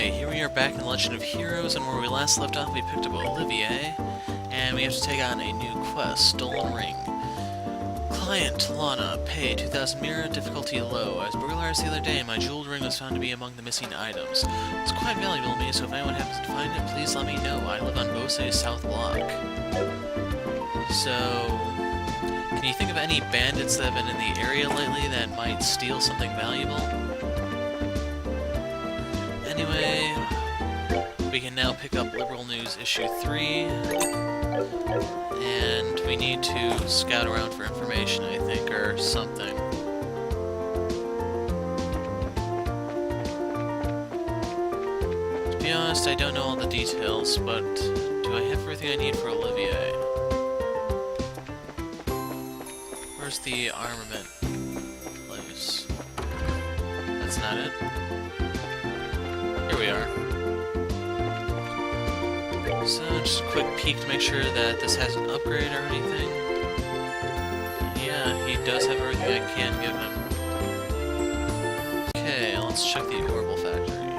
Okay, here we are back in the Legend of Heroes, and where we last left off we picked up Olivier, and we have to take on a new quest, Stolen Ring. Client, Lana, pay 2,000 Mira, difficulty low. I was burglarized the other day and my jeweled ring was found to be among the missing items. It's quite valuable to me, so if anyone happens to find it, please let me know. I live on Beausay's South Block. So, can you think of any bandits that have been in the area lately that might steal something valuable? Anyway, we can now pick up Liberal News issue 3, and we need to scout around for information, I think, or something. To be honest, I don't know all the details, but do I have everything I need for Olivier? Where's the armament place? That's not it. Here we are. So, just a quick peek to make sure that this has an upgrade or anything. Yeah, he does have everything I can give him. Okay, let's check the Orbital Factory.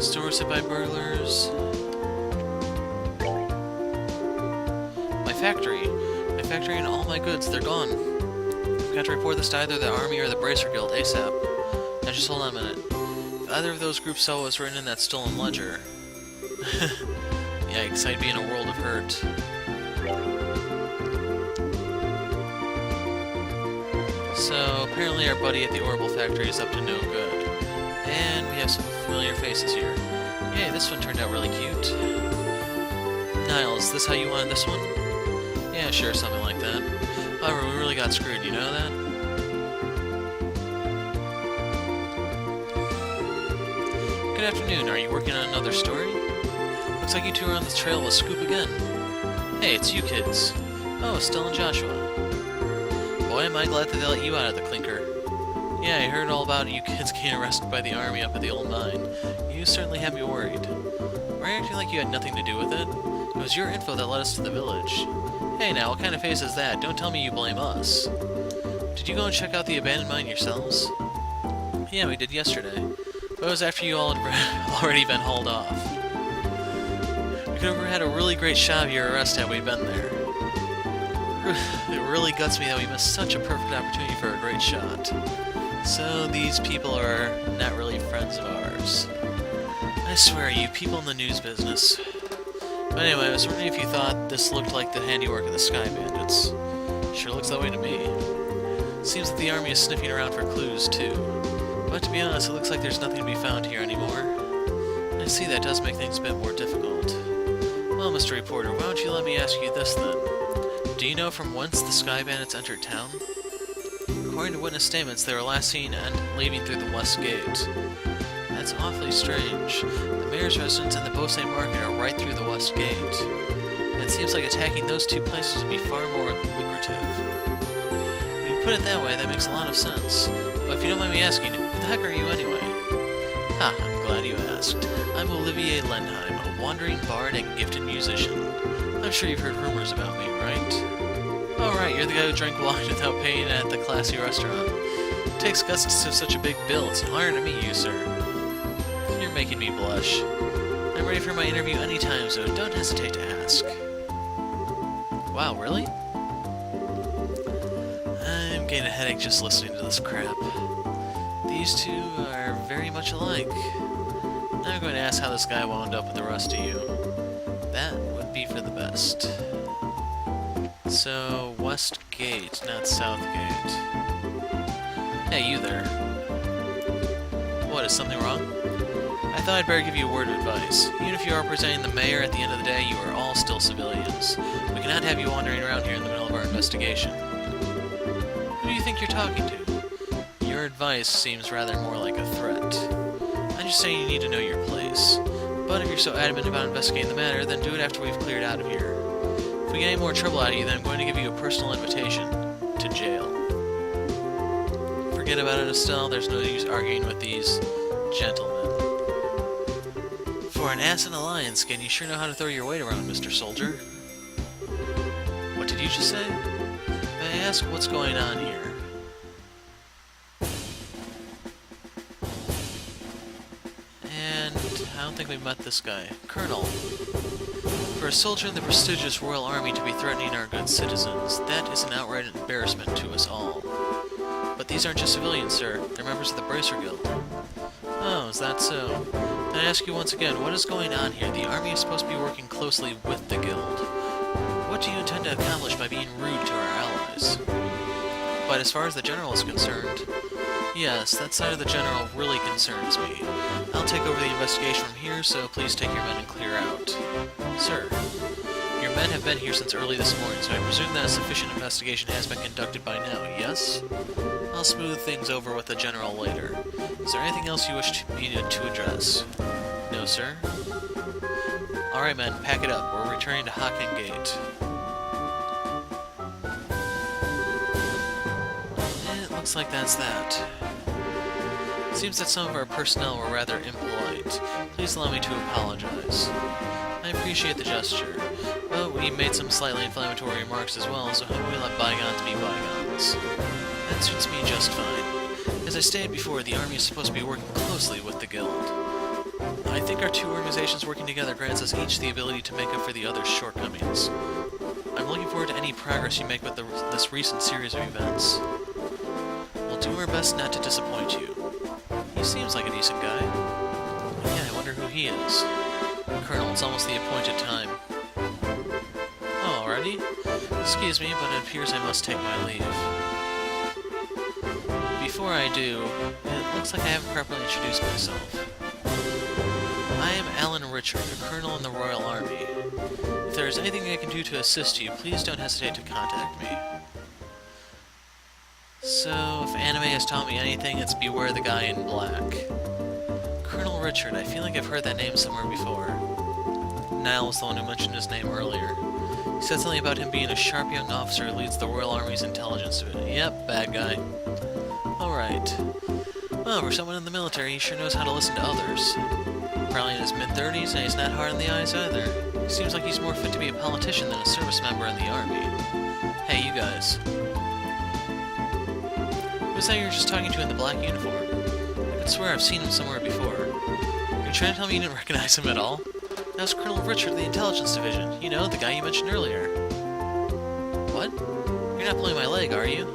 Stores hit by burglars. My factory and all my goods, they're gone. I've got to report this to either the Army or the Bracer Guild ASAP. Now just hold on a minute. If either of those groups saw what was written in that stolen ledger... Yikes, I'd be in a world of hurt. So, apparently our buddy at the Orbital Factory is up to no good. And we have some familiar faces here. Yay, this one turned out really cute. Niles, is this how you wanted this one? Yeah, sure, something like that. However, we really got screwed, you know that? Good afternoon, are you working on another story? Looks like you two are on the trail of a scoop again. Hey, it's you kids. Oh, Estelle and Joshua. Boy, am I glad that they let you out of the clinker. Yeah, I heard all about you kids getting arrested by the army up at the old mine. You certainly have me worried. Why are you acting like you had nothing to do with it? It was your info that led us to the village. Hey now, what kind of face is that? Don't tell me you blame us. Did you go and check out the abandoned mine yourselves? Yeah, we did yesterday. But it was after you all had already been hauled off. We could have had a really great shot of your arrest had we been there. It really guts me that we missed such a perfect opportunity for a great shot. So these people are not really friends of ours. I swear, you people in the news business. But anyway, I was wondering if you thought this looked like the handiwork of the Sky Bandits. Sure looks that way to me. Seems that the army is sniffing around for clues, too. But to be honest, it looks like there's nothing to be found here anymore. I see that does make things a bit more difficult. Well, Mr. Reporter, why don't you let me ask you this then? Do you know from whence the Sky Bandits entered town? According to witness statements, they were last seen leaving through the west gate. That's awfully strange. The mayor's residence and the Beausay market are right through the west gate. It seems like attacking those two places would be far more lucrative. When you put it that way, that makes a lot of sense. But if you don't mind me asking, who the heck are you anyway? Ha, I'm glad you asked. I'm Olivier Lenheim, a wandering bard and gifted musician. I'm sure you've heard rumors about me, right? Oh right, you're the guy who drank wine without paying at the classy restaurant. It takes guts to have such a big bill. It's an honor to meet you, sir. You're making me blush. I'm ready for my interview anytime, so don't hesitate to ask. Wow, really? I'm getting a headache just listening to this crap. These two are very much alike. Now I'm going to ask how this guy wound up with the rest of you. That would be for the best. So, West Gate, not South Gate. Hey, you there. What, is something wrong? I thought I'd better give you a word of advice. Even if you are representing the mayor, at the end of the day, you are all still civilians. We cannot have you wandering around here in the middle of our investigation. Who do you think you're talking to? Your advice seems rather more like a threat. I'm just saying you need to know your place. But if you're so adamant about investigating the matter, then do it after we've cleared out of here. If we get any more trouble out of you, then I'm going to give you a personal invitation to jail. Forget about it, Estelle. There's no use arguing with these gentlemen. For an ass in a lion's skin, you sure know how to throw your weight around, Mr. Soldier. What did you just say? May I ask what's going on here? I don't think we've met this guy. Colonel. For a soldier in the prestigious Royal Army to be threatening our good citizens, that is an outright embarrassment to us all. But these aren't just civilians, sir. They're members of the Bracer Guild. Oh, is that so? Then I ask you once again, what is going on here? The army is supposed to be working closely with the guild. What do you intend to accomplish by being rude to our allies? But as far as the general is concerned, yes, that side of the general really concerns me. I'll take over the investigation from here, so please take your men and clear out. Sir, your men have been here since early this morning, so I presume that a sufficient investigation has been conducted by now, yes? I'll smooth things over with the general later. Is there anything else you wish me to address? No, sir? Alright, men, pack it up. We're returning to Hawken Gate. It looks like that's that. Seems that some of our personnel were rather impolite. Please allow me to apologize. I appreciate the gesture, but we made some slightly inflammatory remarks as well, so how do we let bygones be bygones? That suits me just fine. As I stated before, the army is supposed to be working closely with the guild. I think our two organizations working together grants us each the ability to make up for the other's shortcomings. I'm looking forward to any progress you make with this recent series of events. We'll do our best not to disappoint you. He seems like a decent guy. Yeah, I wonder who he is. Colonel, it's almost the appointed time. Oh, already? Excuse me, but it appears I must take my leave. Before I do, it looks like I haven't properly introduced myself. I am Alan Richard, a colonel in the Royal Army. If there is anything I can do to assist you, please don't hesitate to contact me. So, if anime has taught me anything, it's beware the guy in black. Colonel Richard, I feel like I've heard that name somewhere before. Niall was the one who mentioned his name earlier. He said something about him being a sharp young officer who leads the Royal Army's intelligence division. Yep, bad guy. Alright. Well, for someone in the military, he sure knows how to listen to others. Probably in his mid-30s, and he's not hard on the eyes either. He seems like he's more fit to be a politician than a service member in the army. Hey, you guys. Who's that you were just talking to in the black uniform? I could swear I've seen him somewhere before. You're trying to tell me you didn't recognize him at all? That was Colonel Richard of the Intelligence Division. You know, the guy you mentioned earlier. What? You're not pulling my leg, are you?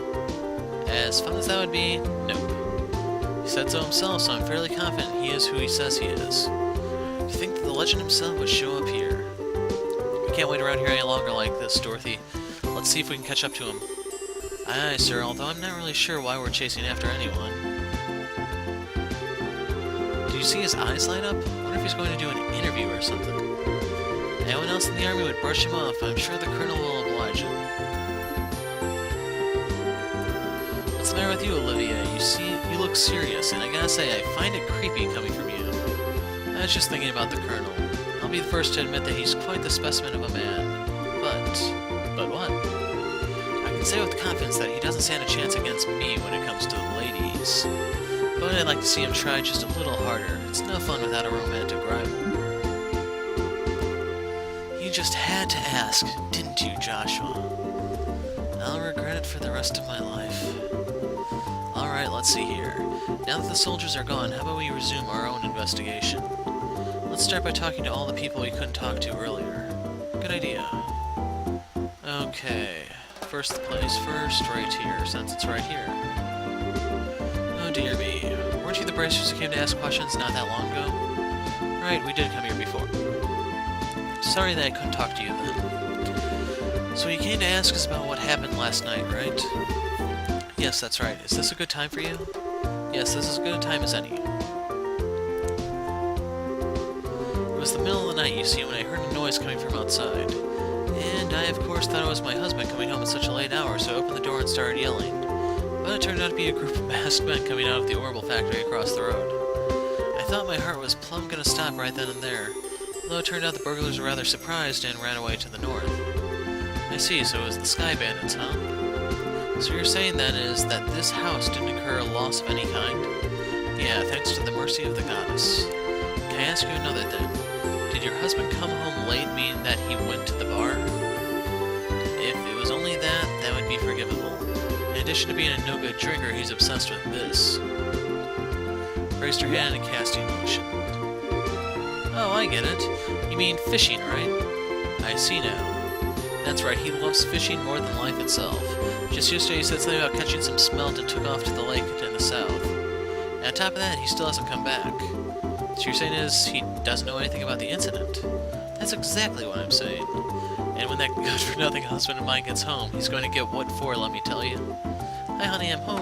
As fun as that would be, nope. He said so himself, so I'm fairly confident he is who he says he is. Do you think that the legend himself would show up here? We can't wait around here any longer like this, Dorothy. Let's see if we can catch up to him. Aye, aye, sir, although I'm not really sure why we're chasing after anyone. Did you see his eyes light up? I wonder if he's going to do an interview or something. Anyone else in the army would brush him off. I'm sure the colonel will oblige him. What's the matter with you, Olivia? You look serious, and I gotta say, I find it creepy coming from you. I was just thinking about the colonel. I'll be the first to admit that he's quite the specimen of a man. But what? I can say with confidence that he doesn't stand a chance against me when it comes to the ladies. But I'd like to see him try just a little harder. It's no fun without a romantic rival. You just had to ask, didn't you, Joshua? I'll regret it for the rest of my life. Alright, let's see here. Now that the soldiers are gone, how about we resume our own investigation? Let's start by talking to all the people we couldn't talk to earlier. Good idea. Okay. First place first, right here, since it's right here. Oh dear me. Weren't you the bracers who came to ask questions not that long ago? Right, we did come here before. Sorry that I couldn't talk to you then. So you came to ask us about what happened last night, right? Yes, that's right. Is this a good time for you? Yes, this is as good a time as any. It was the middle of the night, you see, when I heard a noise coming from outside. And I, of course, thought it was my husband coming home at such a late hour, so I opened the door and started yelling. But it turned out to be a group of masked men coming out of the Orbital Factory across the road. I thought my heart was plumb gonna stop right then and there, though it turned out the burglars were rather surprised and ran away to the north. I see, so it was the Sky Bandits, huh? So you're saying, then, is that this house didn't incur a loss of any kind? Yeah, thanks to the mercy of the goddess. Can I ask you another thing? Did your husband come home late mean that he went to the bar? If it was only that, that would be forgivable. In addition to being a no-good drinker, he's obsessed with this. Raised her hand in a casting motion. Oh, I get it. You mean fishing, right? I see now. That's right, he loves fishing more than life itself. Just yesterday he said something about catching some smelt and took off to the lake in the south. And on top of that, he still hasn't come back. So you're saying is he doesn't know anything about the incident? That's exactly what I'm saying. And when that good-for-nothing husband of mine gets home, he's going to get what for, let me tell you. Hi, honey, I'm home.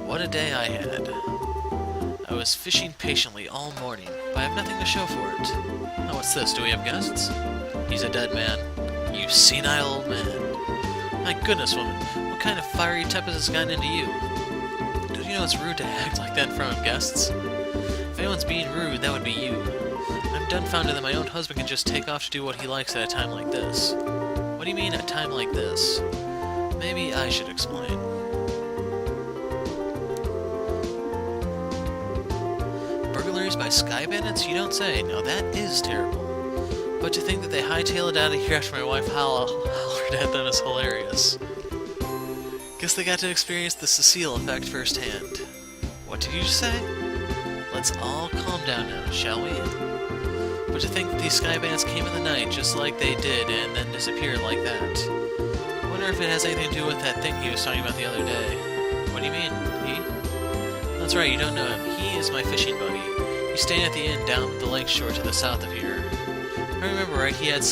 What a day I had. I was fishing patiently all morning, but I have nothing to show for it. Oh, what's this? Do we have guests? He's a dead man. You senile old man. My goodness, woman, what kind of fiery temper has gotten into you? Don't you know it's rude to act like that in front of guests? If anyone's being rude, that would be you. I'm dumbfounded that my own husband can just take off to do what he likes at a time like this. What do you mean, a time like this? Maybe I should explain. Burglaries by Sky Bandits? You don't say. Now that is terrible. But to think that they hightail it out of here after my wife hollered at them is hilarious. Guess they got to experience the Cecile effect firsthand. What did you say? Let's all calm down now, shall we? But to think that these Sky Bandits came in the night just like they did and then disappeared like that. I wonder if it has anything to do with that thing he was talking about the other day. What do you mean, he? That's right, you don't know him. He is my fishing buddy. He's staying at the inn down the lake shore to the south of here. I remember right, he said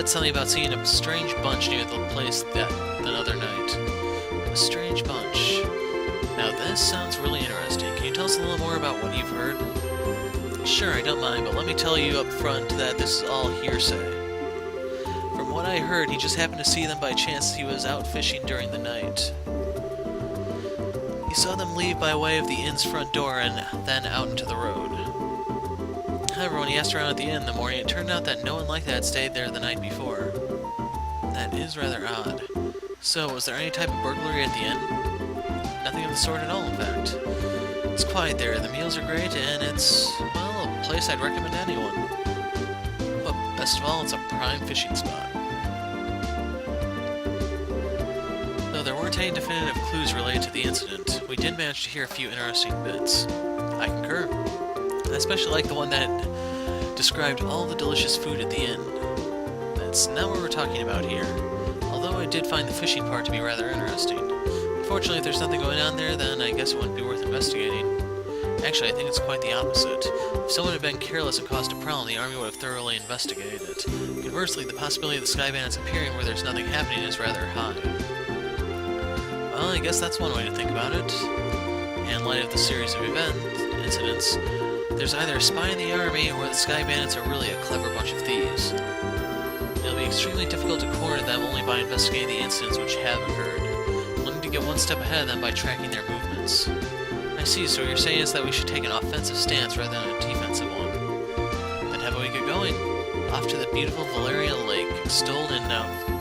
something about seeing a strange bunch near the place that other night. A strange bunch. Now this sounds really interesting. Can you tell us a little more about what you've heard? Sure, I don't mind, but let me tell you up front that this is all hearsay. From what I heard, he just happened to see them by chance as he was out fishing during the night. He saw them leave by way of the inn's front door and then out into the road. However, when he asked around at the inn in the morning, it turned out that no one like that had stayed there the night before. That is rather odd. So, was there any type of burglary at the inn? Nothing of the sort at all, in fact. It's quiet there, the meals are great, and it's, well, a place I'd recommend to anyone. But best of all, it's a prime fishing spot. Though there weren't any definitive clues related to the incident, we did manage to hear a few interesting bits. I concur. I especially like the one that described all the delicious food at the inn. That's not what we're talking about here, although I did find the fishing part to be rather interesting. Unfortunately, if there's nothing going on there, then I guess it wouldn't be worth investigating. Actually, I think it's quite the opposite. If someone had been careless and caused a problem, the army would have thoroughly investigated it. Conversely, the possibility of the Sky Bandits appearing where there's nothing happening is rather high. Well, I guess that's one way to think about it. And in light of the series of incidents, there's either a spy in the army or the Sky Bandits are really a clever bunch of thieves. It'll be extremely difficult to corner them only by investigating the incidents which have occurred. We'll need to get one step ahead of them by tracking their movements. I see, so what you're saying is that we should take an offensive stance rather than a defensive one. Then how about we get going? Off to the beautiful Valeria Lake, extolled in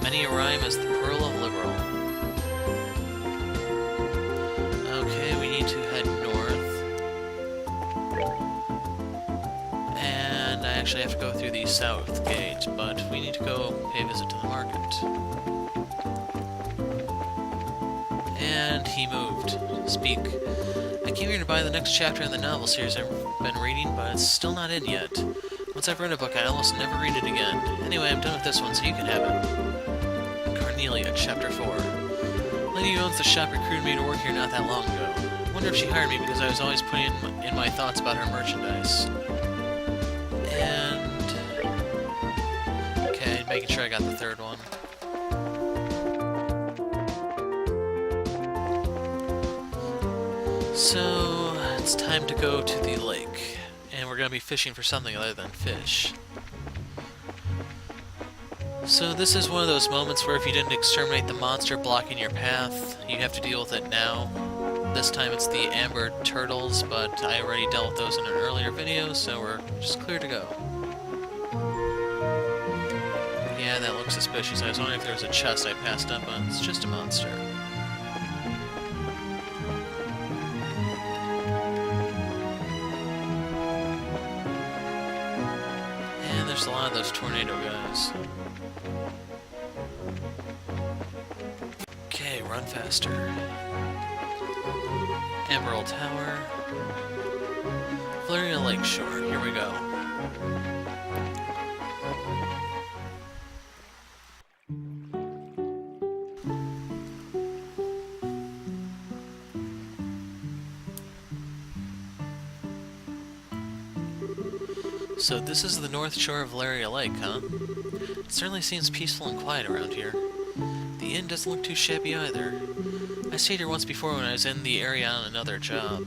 many a rhyme as the Pearl of Liberal. Okay, we need to head north. And I actually have to go through the south gate, but we need to go pay a visit to the market. And he moved. Speak. I came here to buy the next chapter in the novel series I've been reading, but it's still not in yet. Once I've read a book, I almost never read it again. Anyway, I'm done with this one, so you can have it. Cornelia, Chapter 4. The lady who owns the shop recruited me to work here not that long ago. I wonder if she hired me because I was always putting in my thoughts about her merchandise. And... okay, making sure I got the third one. So, it's time to go to the lake, and we're going to be fishing for something other than fish. So this is one of those moments where if you didn't exterminate the monster blocking your path, you have to deal with it now. This time it's the amber turtles, but I already dealt with those in an earlier video, so we're just clear to go. Yeah, that looks suspicious. I was wondering if there was a chest I passed up on. It's just a monster. There's a lot of those tornado guys. Okay, run faster. Emerald Tower. Valeria Lakeshore, here we go. So this is the north shore of Valeria Lake, huh? It certainly seems peaceful and quiet around here. The inn doesn't look too shabby either. I stayed here once before when I was in the area on another job.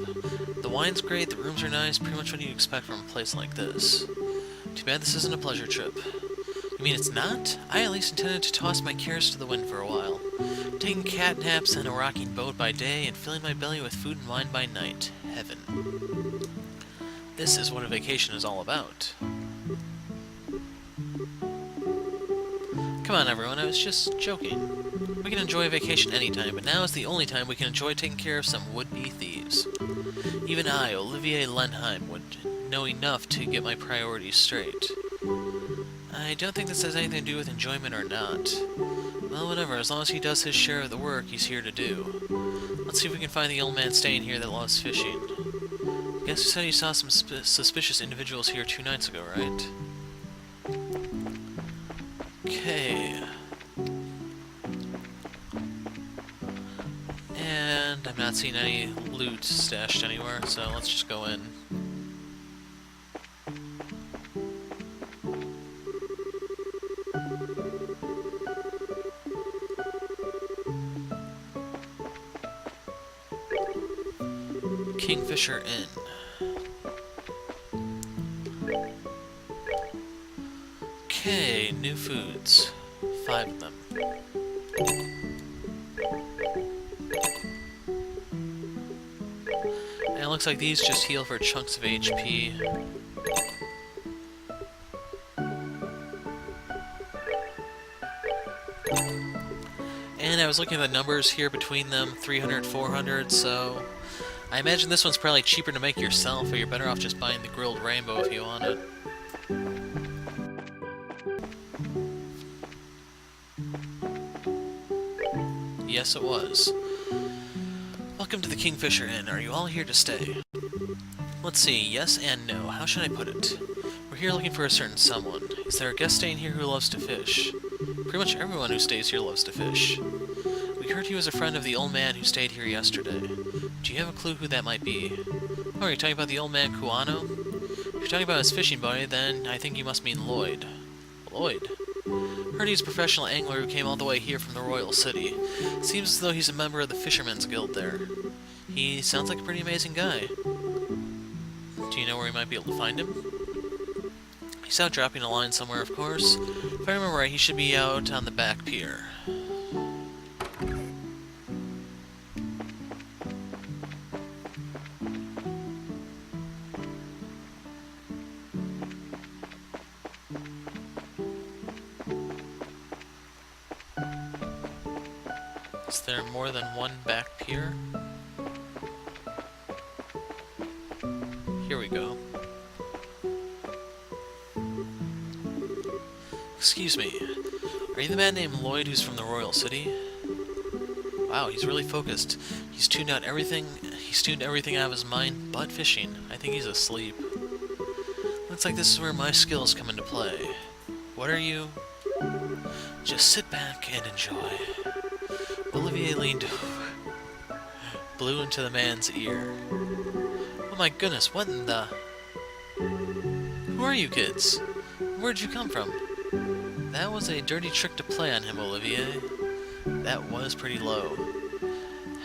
The wine's great, the rooms are nice, pretty much what you'd expect from a place like this. Too bad this isn't a pleasure trip. You mean it's not? I at least intended to toss my cares to the wind for a while. Taking cat naps in a rocking boat by day and filling my belly with food and wine by night. Heaven. This is what a vacation is all about. Come on, everyone, I was just joking. We can enjoy a vacation anytime, but now is the only time we can enjoy taking care of some would-be thieves. Even I, Olivier Lenheim, would know enough to get my priorities straight. I don't think this has anything to do with enjoyment or not. Well, whatever, as long as he does his share of the work he's here to do. Let's see if we can find the old man staying here that loves fishing. Guess you said you saw some suspicious individuals here 2 nights ago, right? Okay. And I'm not seeing any loot stashed anywhere, so let's just go in. Kingfisher Inn. Okay, new foods. 5 of them. And it looks like these just heal for chunks of HP. And I was looking at the numbers here between them, 300, 400, so I imagine this one's probably cheaper to make yourself, or you're better off just buying the grilled rainbow if you want it. Yes, it was. Welcome to the Kingfisher Inn. Are you all here to stay? Let's see, yes and no. How should I put it? We're here looking for a certain someone. Is there a guest staying here who loves to fish? Pretty much everyone who stays here loves to fish. We heard he was a friend of the old man who stayed here yesterday. Do you have a clue who that might be? Oh, are you talking about the old man Kuano? If you're talking about his fishing buddy, then I think you must mean Lloyd. Lloyd? Heard he's a professional angler who came all the way here from the Royal City. Seems as though he's a member of the Fishermen's Guild there. He sounds like a pretty amazing guy. Do you know where we might be able to find him? He's out dropping a line somewhere, of course. If I remember right, he should be out on the back pier. Is there more than one back pier? Here we go. Excuse me, are you the man named Lloyd who's from the Royal City? Wow, he's really focused. He's tuned everything out of his mind but fishing. I think he's asleep. Looks like this is where my skills come into play. What are you? Just sit back and enjoy. Olivier leaned over, blew into the man's ear. Oh my goodness, what in the... Who are you kids? Where'd you come from? That was a dirty trick to play on him, Olivier. That was pretty low.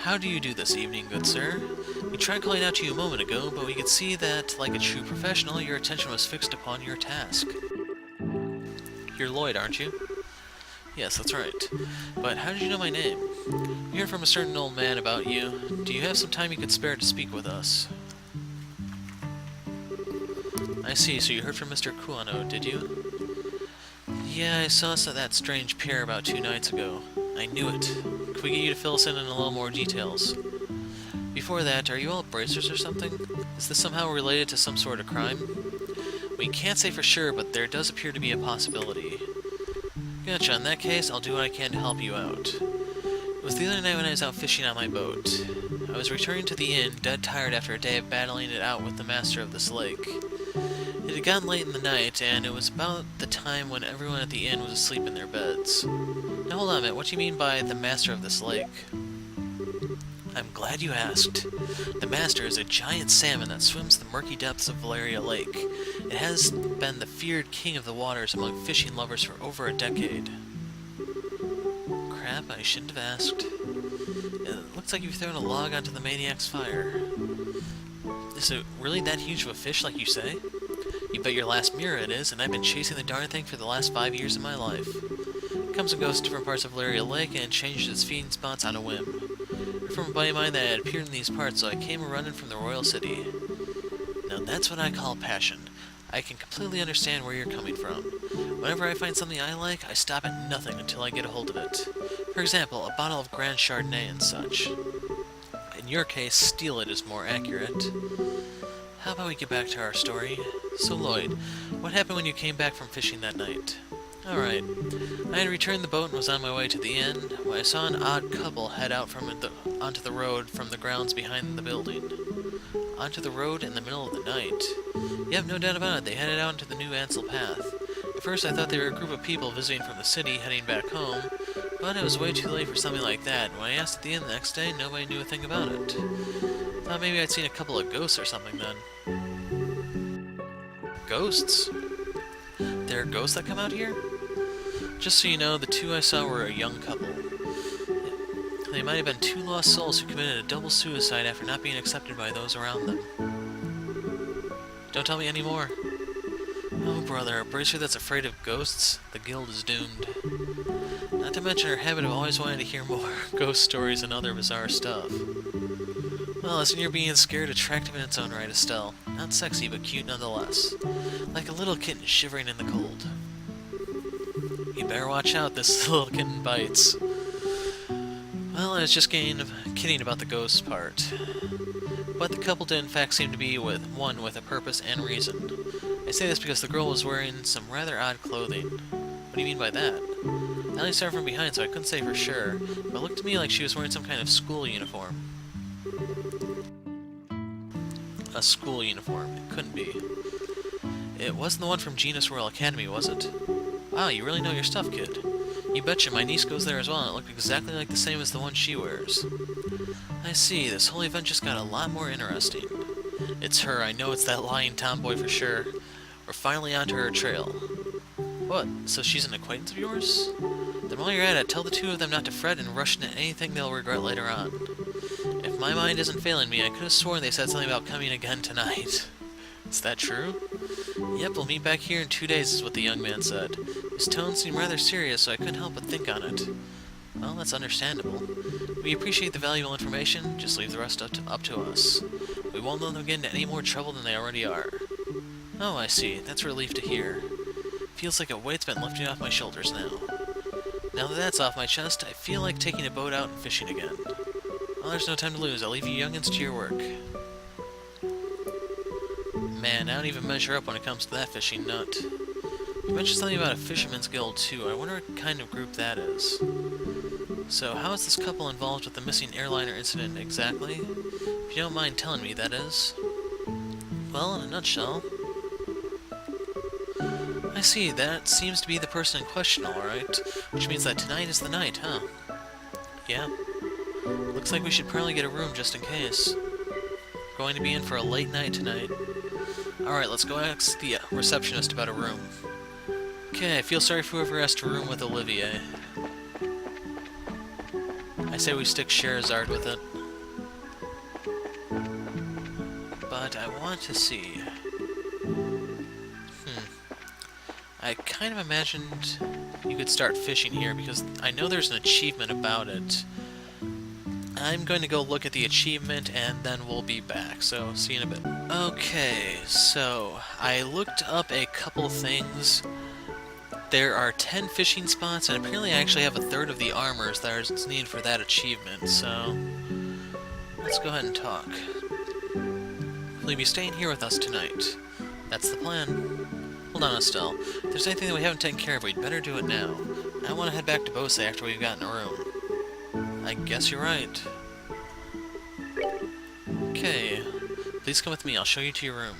How do you do this evening, good sir? We tried calling out to you a moment ago, but we could see that, like a true professional, your attention was fixed upon your task. You're Lloyd, aren't you? Yes, that's right. But how did you know my name? We heard from a certain old man about you. Do you have some time you could spare to speak with us? I see, so you heard from Mr. Kuano, did you? Yeah, I saw that strange pair about 2 nights ago. I knew it. Could we get you to fill us in on a little more details? Before that, are you all bracers or something? Is this somehow related to some sort of crime? We can't say for sure, but there does appear to be a possibility. Gotcha, in that case, I'll do what I can to help you out. It was the other night when I was out fishing on my boat. I was returning to the inn, dead tired after a day of battling it out with the master of this lake. It had gotten late in the night, and it was about the time when everyone at the inn was asleep in their beds. Now hold on a minute, what do you mean by the master of this lake? I'm glad you asked. The master is a giant salmon that swims the murky depths of Valeria Lake. It has been the feared king of the waters among fishing lovers for over a decade. Crap, I shouldn't have asked. It looks like you've thrown a log onto the maniac's fire. Is it really that huge of a fish like you say? You bet your last mirror it is, and I've been chasing the darn thing for the last 5 years of my life. It comes and goes to different parts of Valeria Lake and changes its feeding spots on a whim. From a buddy of mine that had appeared in these parts, so I came running from the royal city. Now that's what I call passion. I can completely understand where you're coming from. Whenever I find something I like, I stop at nothing until I get a hold of it. For example, a bottle of Grand Chardonnay and such. In your case, steal it is more accurate. How about we get back to our story? So Lloyd, what happened when you came back from fishing that night? Alright. I had returned the boat and was on my way to the inn when I saw an odd couple head out onto the road from the grounds behind the building. Onto the road in the middle of the night. Yep, no doubt about it, they headed out into the new Ansel path. At first I thought they were a group of people visiting from the city heading back home, but it was way too late for something like that, and when I asked at the inn the next day, nobody knew a thing about it. Thought maybe I'd seen a couple of ghosts or something then. Ghosts? There are ghosts that come out here? Just so you know, the two I saw were a young couple. They might have been two lost souls who committed a double suicide after not being accepted by those around them. Don't tell me any more. Oh brother, a bracer that's afraid of ghosts? The guild is doomed. Not to mention her habit of always wanting to hear more ghost stories and other bizarre stuff. Well, isn't your being scared attractive in its own right, Estelle? Not sexy, but cute nonetheless. Like a little kitten shivering in the cold. You better watch out, this little kitten bites. Well, I was just kidding about the ghost part. But the couple did in fact seem to be one with a purpose and reason. I say this because the girl was wearing some rather odd clothing. What do you mean by that? I only saw her from behind, so I couldn't say for sure, but it looked to me like she was wearing some kind of school uniform. A school uniform. It couldn't be. It wasn't the one from Genus Royal Academy, was it? Wow, you really know your stuff, kid. You betcha, my niece goes there as well, and it looked exactly like the same as the one she wears. I see, this whole event just got a lot more interesting. It's her, I know it's that lying tomboy for sure. We're finally onto her trail. What, so she's an acquaintance of yours? Then while you're at it, tell the two of them not to fret and rush into anything they'll regret later on. If my mind isn't failing me, I could have sworn they said something about coming again tonight. Is that true? Yep, we'll meet back here in 2 days is what the young man said. His tone seemed rather serious, so I couldn't help but think on it. Well, that's understandable. We appreciate the valuable information, just leave the rest up to us. We won't let them get into any more trouble than they already are. Oh, I see. That's a relief to hear. Feels like a weight's been lifted off my shoulders now. Now that that's off my chest, I feel like taking a boat out and fishing again. Well, there's no time to lose. I'll leave you youngins to your work. Man, I don't even measure up when it comes to that fishing nut. You mentioned something about a fisherman's guild, too. I wonder what kind of group that is. So, how is this couple involved with the missing airliner incident exactly? If you don't mind telling me, that is. Well, in a nutshell... I see, that seems to be the person in question, alright. Which means that tonight is the night, huh? Yeah. Looks like we should probably get a room just in case. Going to be in for a late night tonight. Alright, let's go ask the receptionist about a room. Okay, I feel sorry for whoever asked to room with Olivier. I say we stick Scheherazade with it. But I want to see... I kind of imagined you could start fishing here because I know there's an achievement about it. I'm going to go look at the achievement and then we'll be back, so see you in a bit. Okay, so I looked up a couple things. There are 10 fishing spots, and apparently I actually have a third of the armors that are needed for that achievement, so let's go ahead and talk. Will you be staying here with us tonight? That's the plan. Hold on, Estelle. If there's anything that we haven't taken care of, we'd better do it now. I don't want to head back to Bose after we've gotten a room. I guess you're right. Okay. Please come with me, I'll show you to your room.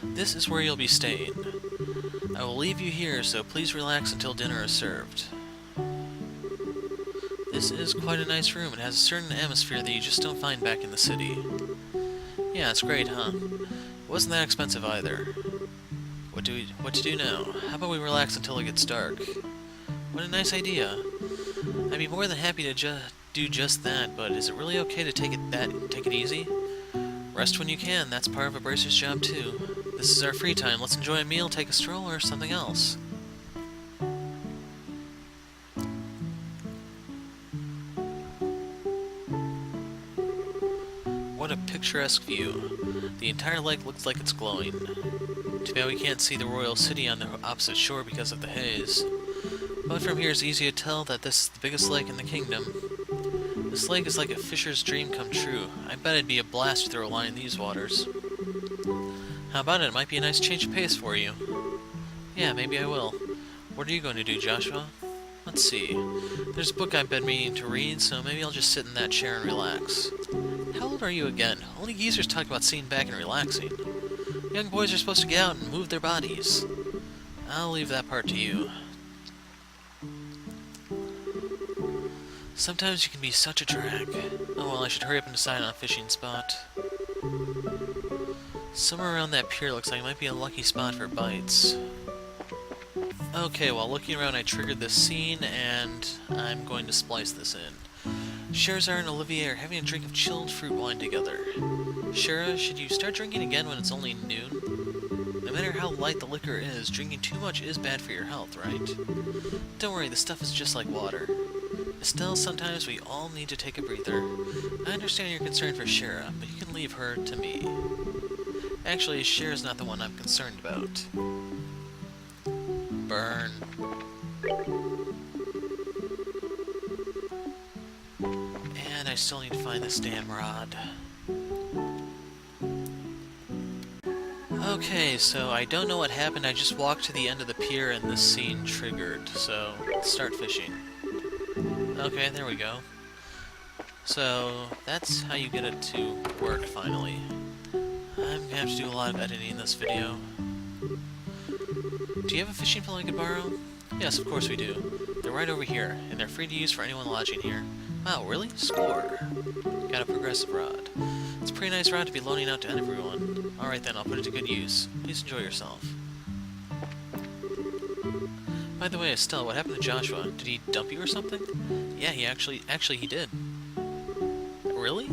This is where you'll be staying. I will leave you here, so please relax until dinner is served. This is quite a nice room. It has a certain atmosphere that you just don't find back in the city. Yeah, it's great, huh? It wasn't that expensive either. What to do now? How about we relax until it gets dark? What a nice idea. I'd be more than happy to do just that, but is it really okay to take it easy? Rest when you can, that's part of a bracer's job too. This is our free time, let's enjoy a meal, take a stroll, or something else. What a picturesque view. The entire lake looks like it's glowing. Too bad we can't see the royal city on the opposite shore because of the haze. But from here it's easy to tell that this is the biggest lake in the kingdom. This lake is like a fisher's dream come true. I bet it'd be a blast to throw a line in these waters. How about it? It might be a nice change of pace for you. Yeah, maybe I will. What are you going to do, Joshua? Let's see. There's a book I've been meaning to read, so maybe I'll just sit in that chair and relax. How old are you again? Only geezers talk about sitting back and relaxing. Young boys are supposed to get out and move their bodies. I'll leave that part to you. Sometimes you can be such a drag. Oh well, I should hurry up and decide on a fishing spot. Somewhere around that pier looks like it might be a lucky spot for bites. Okay, while looking around I triggered this scene, and I'm going to splice this in. Scheherazade and Olivier are having a drink of chilled fruit wine together. Shara, should you start drinking again when it's only noon? No matter how light the liquor is, drinking too much is bad for your health, right? Don't worry, the stuff is just like water. Estelle, sometimes we all need to take a breather. I understand your concern for Shara, but you can leave her to me. Actually, Shara's not the one I'm concerned about. Burn. And I still need to find this damn rod. Okay, so I don't know what happened, I just walked to the end of the pier and this scene triggered, so let's start fishing. Okay, there we go. So, that's how you get it to work, finally. I'm gonna have to do a lot of editing in this video. Do you have a fishing pole I could borrow? Yes, of course we do. They're right over here, and they're free to use for anyone lodging here. Wow, really? Score! Got a progressive rod. It's a pretty nice rod to be loaning out to everyone. Alright then, I'll put it to good use. Please enjoy yourself. By the way, Estelle, what happened to Joshua? Did he dump you or something? Yeah, he actually he did. Really?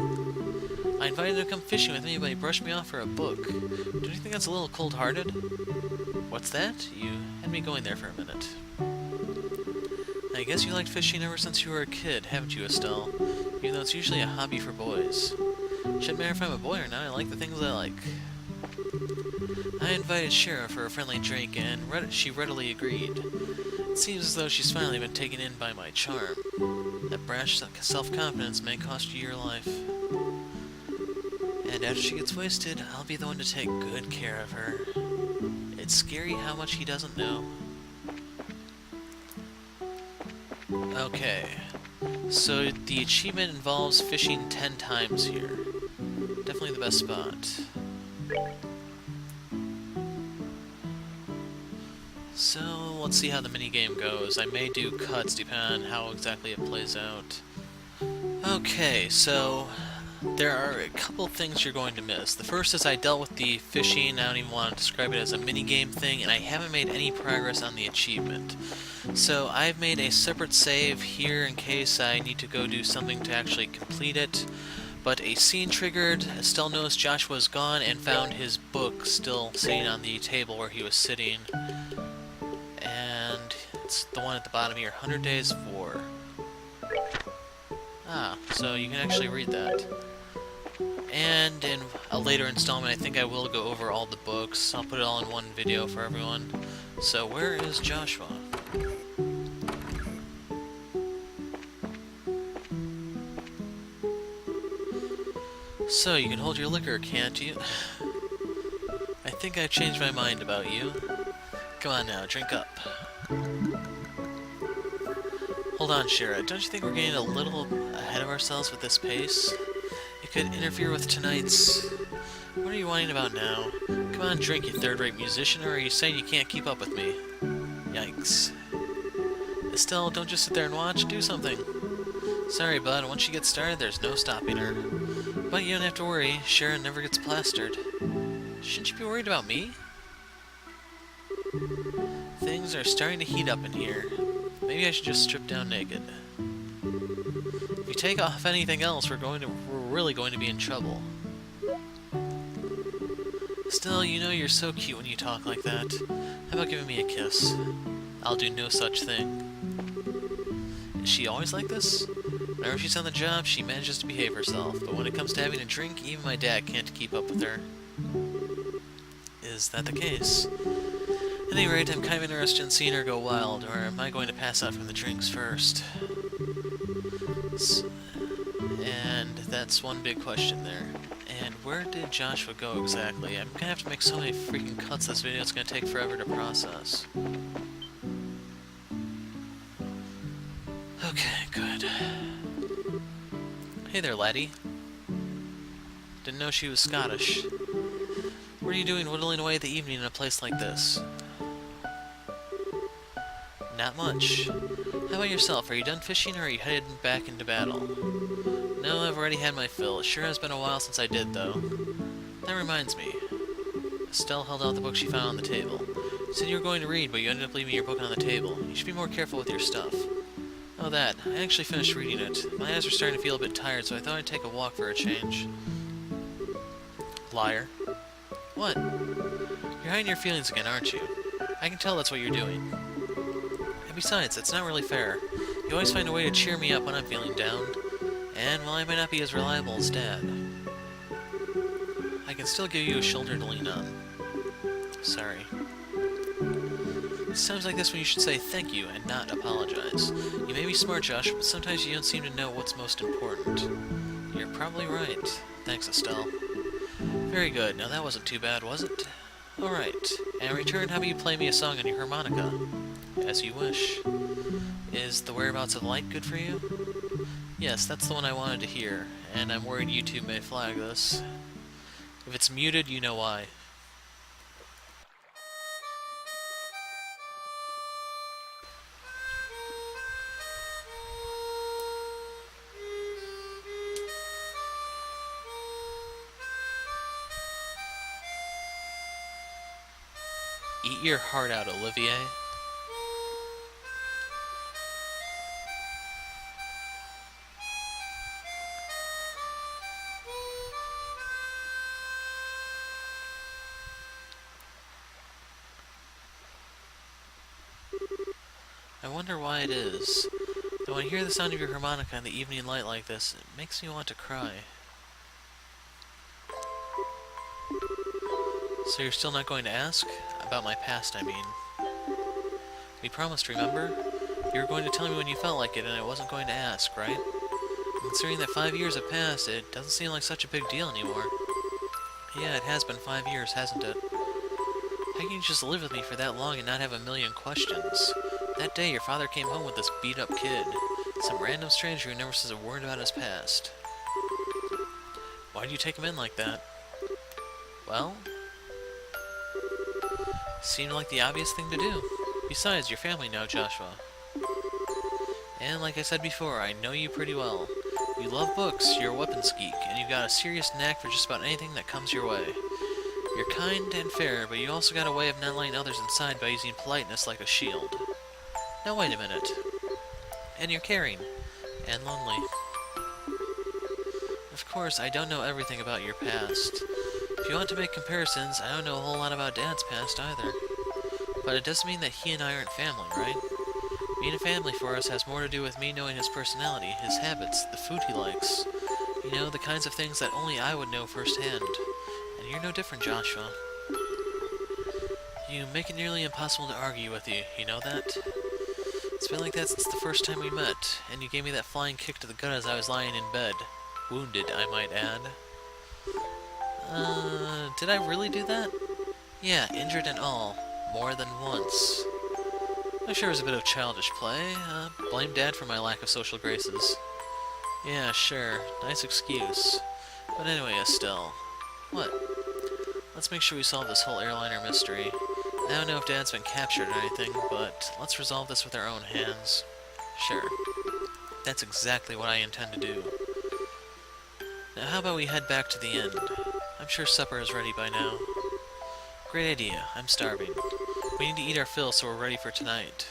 I invited him to come fishing with me, but he brushed me off for a book. Don't you think that's a little cold-hearted? What's that? You had me going there for a minute. I guess you liked fishing ever since you were a kid, haven't you, Estelle? Even though it's usually a hobby for boys. Shouldn't matter if I'm a boy or not, I like the things I like. I invited Shara for a friendly drink, and she readily agreed. It seems as though she's finally been taken in by my charm. That brash self-confidence may cost you your life. And after she gets wasted, I'll be the one to take good care of her. It's scary how much he doesn't know. Okay, so the achievement involves fishing 10 times here. Definitely the best spot. So, let's see how the minigame goes. I may do cuts depending on how exactly it plays out. Okay, so there are a couple things you're going to miss. The first is I dealt with the fishing. I don't even want to describe it as a minigame thing, and I haven't made any progress on the achievement. So I've made a separate save here in case I need to go do something to actually complete it. But a scene triggered, Estelle noticed Joshua's gone and found his book still sitting on the table where he was sitting. And it's the one at the bottom here, 100 Days of War. Ah, so you can actually read that. And in a later installment, I think I will go over all the books. I'll put it all in one video for everyone. So where is Joshua? So, you can hold your liquor, can't you? I think I've changed my mind about you. Come on now, drink up. Hold on, Shira. Don't you think we're getting a little ahead of ourselves with this pace? It could interfere with tonight's... What are you whining about now? Come on, drink, you third-rate musician, or are you saying you can't keep up with me? Yikes. Estelle, don't just sit there and watch. Do something. Sorry, bud. Once she gets started, there's no stopping her. But you don't have to worry. Sharon never gets plastered. Shouldn't you be worried about me? Things are starting to heat up in here. Maybe I should just strip down naked. If you take off anything else, we're really going to be in trouble. Still, you know you're so cute when you talk like that. How about giving me a kiss? I'll do no such thing. Is she always like this? Whenever she's on the job, she manages to behave herself, but when it comes to having a drink, even my dad can't keep up with her. Is that the case? At any rate, I'm kind of interested in seeing her go wild, or am I going to pass out from the drinks first? And that's one big question there. And where did Joshua go exactly? I'm gonna have to make so many freaking cuts this video, it's gonna take forever to process. Okay, good. Hey there, laddie. Didn't know she was Scottish. What are you doing whittling away the evening in a place like this? Not much. How about yourself? Are you done fishing or are you headed back into battle? No, I've already had my fill. It sure has been a while since I did, though. That reminds me. Estelle held out the book she found on the table. You said you were going to read, but you ended up leaving your book on the table. You should be more careful with your stuff. Oh, that. I actually finished reading it. My eyes were starting to feel a bit tired, so I thought I'd take a walk for a change. Liar. What? You're hiding your feelings again, aren't you? I can tell that's what you're doing. And besides, that's not really fair. You always find a way to cheer me up when I'm feeling down. And while I might not be as reliable as Dad, I can still give you a shoulder to lean on. Sorry. It's times like this when you should say thank you and not apologize. You may be smart, Josh, but sometimes you don't seem to know what's most important. You're probably right. Thanks, Estelle. Very good. Now that wasn't too bad, was it? Alright. And in return, how about you play me a song on your harmonica? As you wish. Is The Whereabouts of Light good for you? Yes, that's the one I wanted to hear, and I'm worried YouTube may flag this. If it's muted, you know why. Eat your heart out, Olivier. I wonder why it is. Though when I hear the sound of your harmonica in the evening light like this, it makes me want to cry. So you're still not going to ask? About my past, I mean. We promised, remember? You were going to tell me when you felt like it, and I wasn't going to ask, right? Considering that 5 years have passed, it doesn't seem like such a big deal anymore. Yeah, it has been 5 years, hasn't it? How can you just live with me for that long and not have a million questions? That day, your father came home with this beat-up kid. Some random stranger who never says a word about his past. Why'd you take him in like that? Well... seemed like the obvious thing to do. Besides, your family now, Joshua. And like I said before, I know you pretty well. You love books, you're a weapons geek, and you've got a serious knack for just about anything that comes your way. You're kind and fair, but you also got a way of not letting others inside by using politeness like a shield. Now wait a minute. And you're caring. And lonely. Of course, I don't know everything about your past. If you want to make comparisons, I don't know a whole lot about Dad's past either. But it doesn't mean that he and I aren't family, right? Being a family for us has more to do with me knowing his personality, his habits, the food he likes. You know, the kinds of things that only I would know firsthand. And you're no different, Joshua. You make it nearly impossible to argue with you, you know that? It's been like that since the first time we met, and you gave me that flying kick to the gut as I was lying in bed. Wounded, I might add. Did I really do that? Yeah, injured and all. More than once. I'm sure it was a bit of childish play. Blame Dad for my lack of social graces. Yeah, sure. Nice excuse. But anyway, Estelle. What? Let's make sure we solve this whole airliner mystery. I don't know if Dad's been captured or anything, but let's resolve this with our own hands. Sure. That's exactly what I intend to do. Now how about we head back to the inn? I'm sure supper is ready by now. Great idea. I'm starving. We need to eat our fill so we're ready for tonight.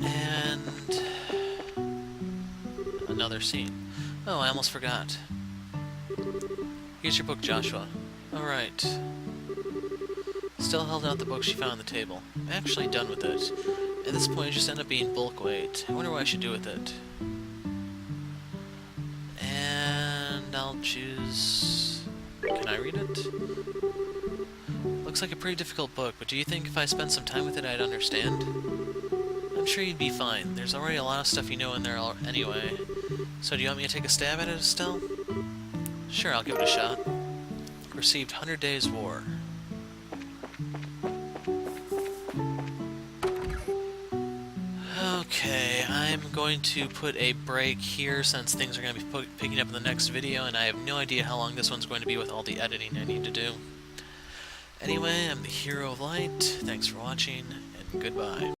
And... another scene. Oh, I almost forgot. Here's your book, Joshua. Alright. Still held out the book she found on the table. I'm actually done with it. At this point, it just ended up being bulk weight. I wonder what I should do with it. And I'll choose... Can I read it? Looks like a pretty difficult book, but do you think if I spent some time with it I'd understand? I'm sure you'd be fine. There's already a lot of stuff you know in there anyway. So do you want me to take a stab at it, Estelle? Sure, I'll give it a shot. Received 100 Days War. Okay, I'm going to put a break here since things are going to be picking up in the next video, and I have no idea how long this one's going to be with all the editing I need to do. Anyway, I'm the Hero of Light. Thanks for watching, and goodbye.